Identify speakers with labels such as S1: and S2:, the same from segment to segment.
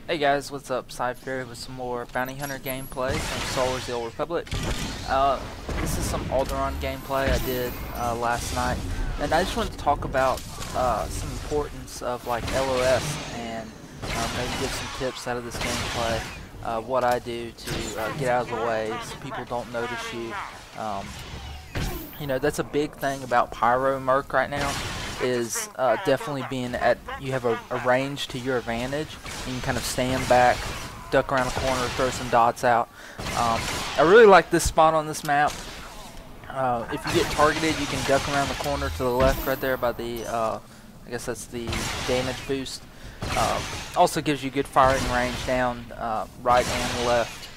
S1: Hey guys, what's up? Swtor with some more Bounty Hunter gameplay from Star Wars: The Old Republic. Uh, this is some Alderaan gameplay I did last night, and I just wanted to talk about some importance of like LOS and maybe give some tips out of this gameplay. What I do to get out of the way so people don't notice you. Um, that's a big thing about Pyro Merc right now, is definitely being at, you have a range to your advantage. You can kind of stand back, duck around a corner, throw some dots out. I really like this spot on this map. If you get targeted, you can duck around the corner to the left right there by the, I guess that's the damage boost. Also gives you good firing range down right and left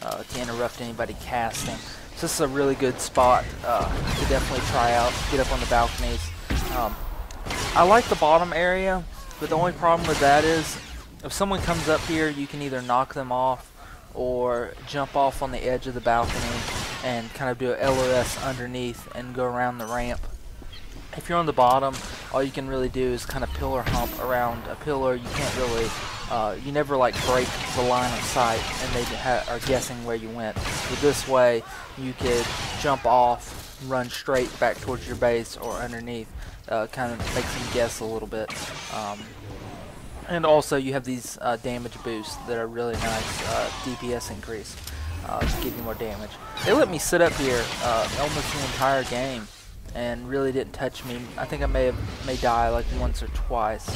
S1: to interrupt anybody casting. So this is a really good spot to definitely try out, get up on the balconies. I like the bottom area, but the only problem with that is if someone comes up here, you can either knock them off or jump off on the edge of the balcony and kind of do a LOS underneath and go around the ramp. If you're on the bottom, all you can really do is kind of pillar hump around a pillar. You can't really, you never like break the line of sight and they are guessing where you went. But this way, you could jump off, run straight back towards your base or underneath. Kind of makes them guess a little bit. And also you have these damage boosts that are really nice DPS increase to give you more damage. They let me sit up here almost the entire game and really didn't touch me. I think I may die like once or twice.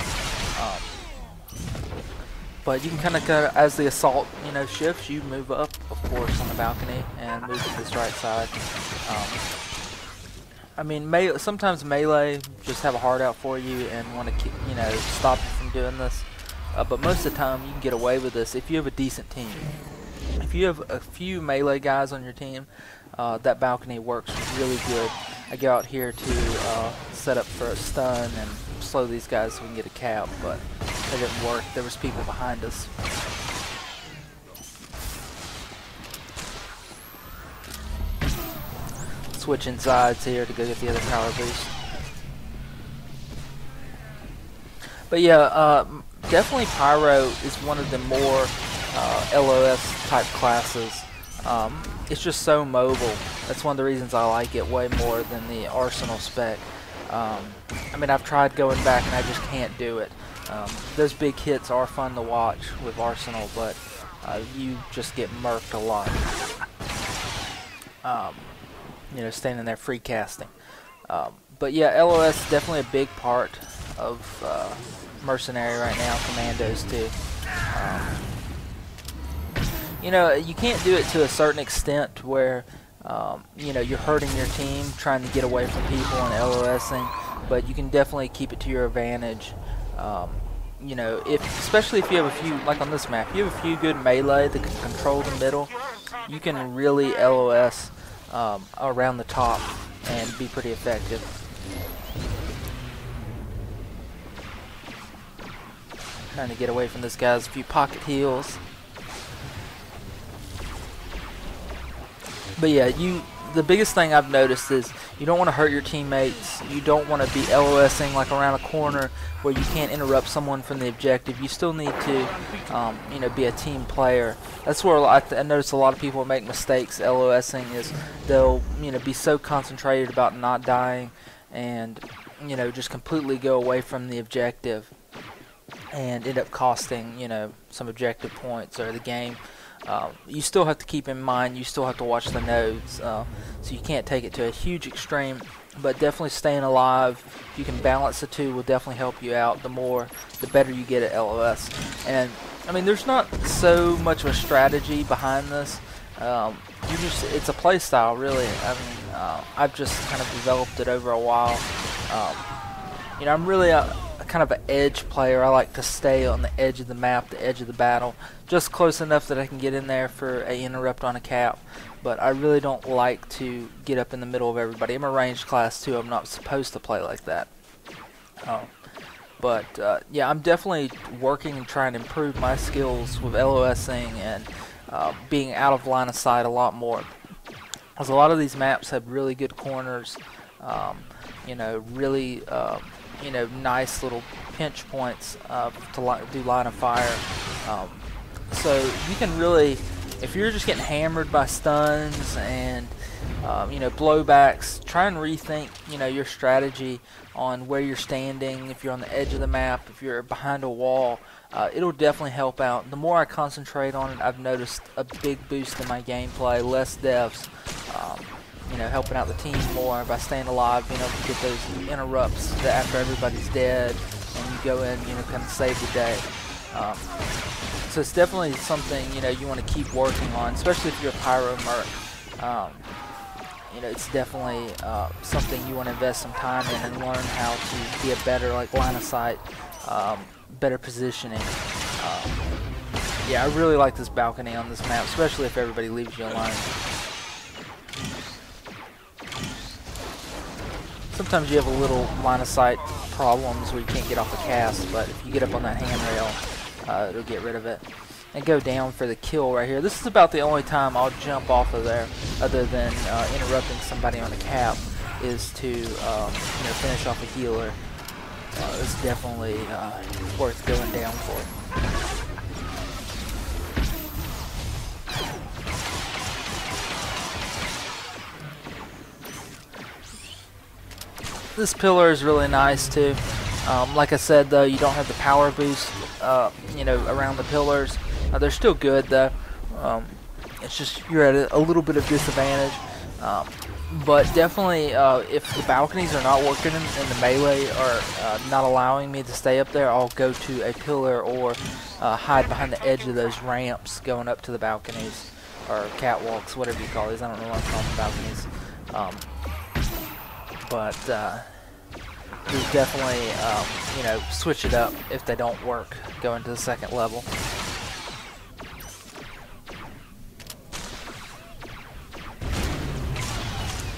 S1: But you can kind of, as the assault shifts, you move up, of course, on the balcony and move to this right side. I mean, sometimes melee just have a heart out for you and want to, stop you from doing this. But most of the time, you can get away with this if you have a decent team. If you have a few melee guys on your team, that balcony works really good. I go out here to set up for a stun and slow these guys so we can get a cap, but it didn't work. There was people behind us. Switching sides here to go get the other power boost. But yeah, definitely Pyro is one of the more LOS type classes. It's just so mobile. That's one of the reasons I like it way more than the Arsenal spec. I mean, I've tried going back and I just can't do it. Those big hits are fun to watch with Arsenal, but you just get murked a lot. Standing there free casting. But yeah, LOS is definitely a big part of Mercenary right now, Commandos too. You can't do it to a certain extent where you're hurting your team trying to get away from people and LOSing, but you can definitely keep it to your advantage. Especially if you have a few, like on this map, you have a few good melee that can control the middle, you can really LOS around the top and be pretty effective. Trying to get away from this guy's few pocket heals. But yeah, the biggest thing I've noticed is you don't want to hurt your teammates. You don't want to be LOSing like around a corner where you can't interrupt someone from the objective. You still need to, be a team player. That's where I notice a lot of people make mistakes LOSing, is they'll, be so concentrated about not dying and, just completely go away from the objective and end up costing, some objective points or the game. You still have to keep in mind, you still have to watch the nodes, so you can't take it to a huge extreme, but definitely staying alive, if you can balance the two, will definitely help you out. The better you get at LOS. And I mean, there's not so much of a strategy behind this. It's a play style, really. I mean, I've just kind of developed it over a while. I'm really a kind of an edge player. I like to stay on the edge of the map, the edge of the battle, just close enough that I can get in there for an interrupt on a cap, but I really don't like to get up in the middle of everybody. I'm a ranged class too. I'm not supposed to play like that. Yeah, I'm definitely working and trying to improve my skills with LOSing and being out of line of sight a lot more, because a lot of these maps have really good corners, really nice little pinch points to do line of fire. So you can really, if you're just getting hammered by stuns and you know, blowbacks, try and rethink, you know, your strategy on where you're standing. If you're on the edge of the map, if you're behind a wall, it'll definitely help out. The more I concentrate on it, I've noticed a big boost in my gameplay, less deaths, you know, helping out the team more by staying alive, you know, to get those interrupts that after everybody's dead and you go in, you know, kind of save the day. So it's definitely something, you know, you want to keep working on, especially if you're a pyro merc. You know, it's definitely something you want to invest some time in and learn how to be a better, like, line of sight, better positioning. Yeah, I really like this balcony on this map, especially if everybody leaves you alone. Sometimes you have a little line of sight problems where you can't get off the cast, but if you get up on that handrail, it'll get rid of it. And go down for the kill right here. This is about the only time I'll jump off of there, other than interrupting somebody on the cap, is to you know, finish off a healer. It's definitely worth going down for. This pillar is really nice too. Like I said though, you don't have the power boost, you know, around the pillars. They're still good though. It's just you're at a little bit of disadvantage. But definitely, if the balconies are not working in the melee or not allowing me to stay up there, I'll go to a pillar or hide behind the edge of those ramps going up to the balconies or catwalks, whatever you call these. I don't know what I'm calling balconies. But there's definitely, you know, switch it up if they don't work. Go into the second level.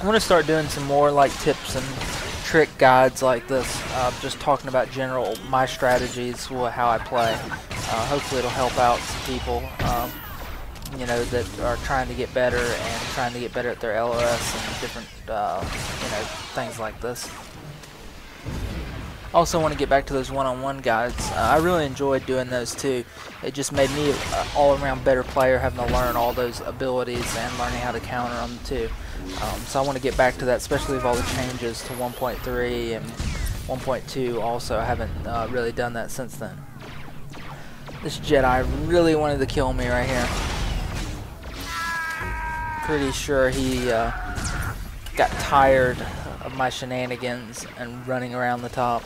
S1: I'm going to start doing some more like tips and trick guides like this, just talking about general my strategies, how I play. Hopefully it'll help out some people, you know, that are trying to get better and trying to get better at their LOS and different, you know, things like this. Also want to get back to those one-on-one guides. I really enjoyed doing those too. It just made me an all-around better player, having to learn all those abilities and learning how to counter them too. So I want to get back to that, especially with all the changes to 1.3 and 1.2 also. I haven't really done that since then. This Jedi really wanted to kill me right here. Pretty sure he got tired of my shenanigans and running around the top.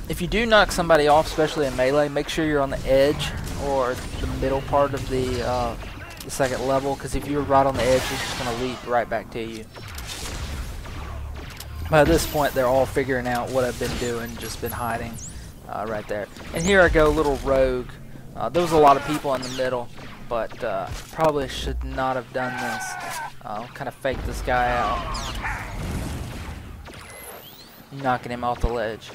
S1: If you do knock somebody off, especially in melee, make sure you're on the edge or the middle part of the second level, because if you're right on the edge, it's just going to leap right back to you. By this point, they're all figuring out what I've been doing, just been hiding right there. And here I go, little rogue. There was a lot of people in the middle, but probably should not have done this. I'll kind of fake this guy out, knocking him off the ledge.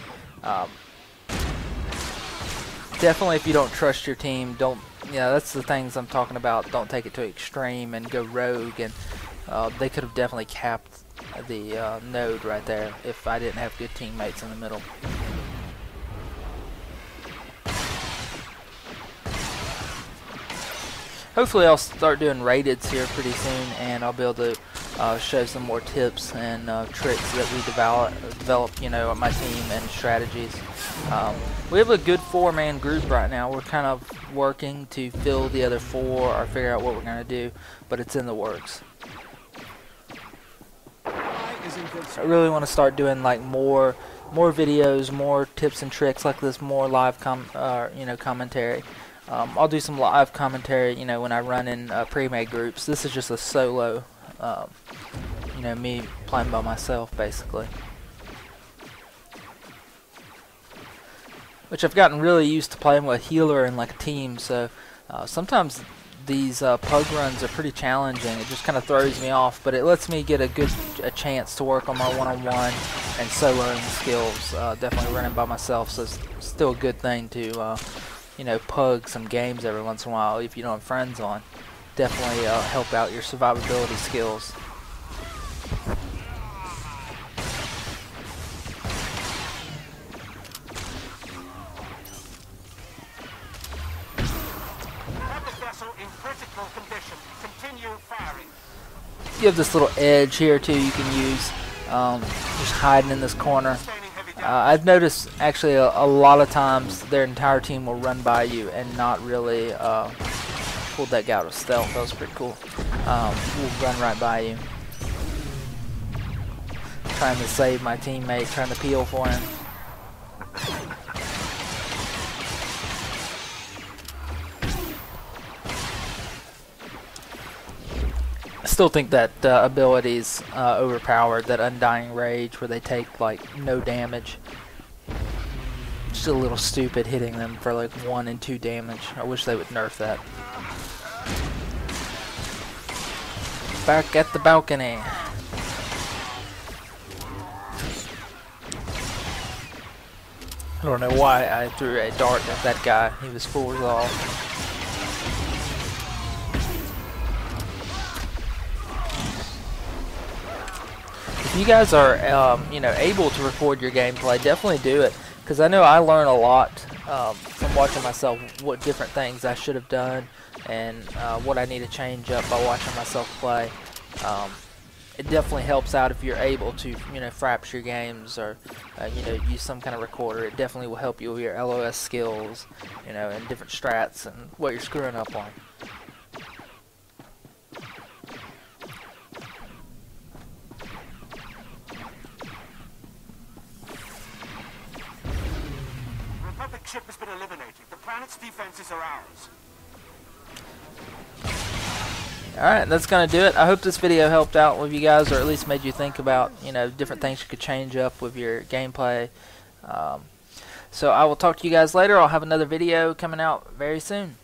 S1: Definitely, if you don't trust your team, don't. Yeah, that's the things I'm talking about. Don't take it to extreme and go rogue. And they could have definitely capped the node right there if I didn't have good teammates in the middle. Hopefully I'll start doing raideds here pretty soon, and I'll be able to show some more tips and tricks that we develop, you know, my team and strategies. We have a good 4-man group right now. We're kind of working to fill the other 4 or figure out what we're going to do, but it's in the works. I really want to start doing like more videos, more tips and tricks like this, more live you know, commentary. I'll do some live commentary, you know, when I run in pre-made groups. This is just a solo, you know, me playing by myself, basically. Which I've gotten really used to playing with a healer and like a team, so sometimes these pug runs are pretty challenging. It just kind of throws me off, but it lets me get a chance to work on my one-on-one and soloing skills. Definitely running by myself, so it's still a good thing to you know, pug some games every once in a while if you don't have friends on. Definitely help out your survivability skills. You have this little edge here too you can use, just hiding in this corner. I've noticed actually a lot of times their entire team will run by you and not really pulled that guy out of stealth. That was pretty cool. Will run right by you. Trying to save my teammate, trying to peel for him. I still think that ability's overpowered, that Undying Rage where they take like no damage. Just a little stupid hitting them for like 1 and 2 damage. I wish they would nerf that. Back at the balcony. I don't know why I threw a dart at that guy. He was full resolve. If you guys are, you know, able to record your gameplay, definitely do it. Because I know I learn a lot from watching myself, what different things I should have done, and what I need to change up by watching myself play. It definitely helps out if you're able to, you know, fracture games or, you know, use some kind of recorder. It definitely will help you with your LOS skills, you know, and different strats and what you're screwing up on.
S2: Republic ship has been eliminated. The planet's defenses are ours.
S1: Alright, that's going to do it. I hope this video helped out with you guys, or at least made you think about, you know, different things you could change up with your gameplay. So I will talk to you guys later. I'll have another video coming out very soon.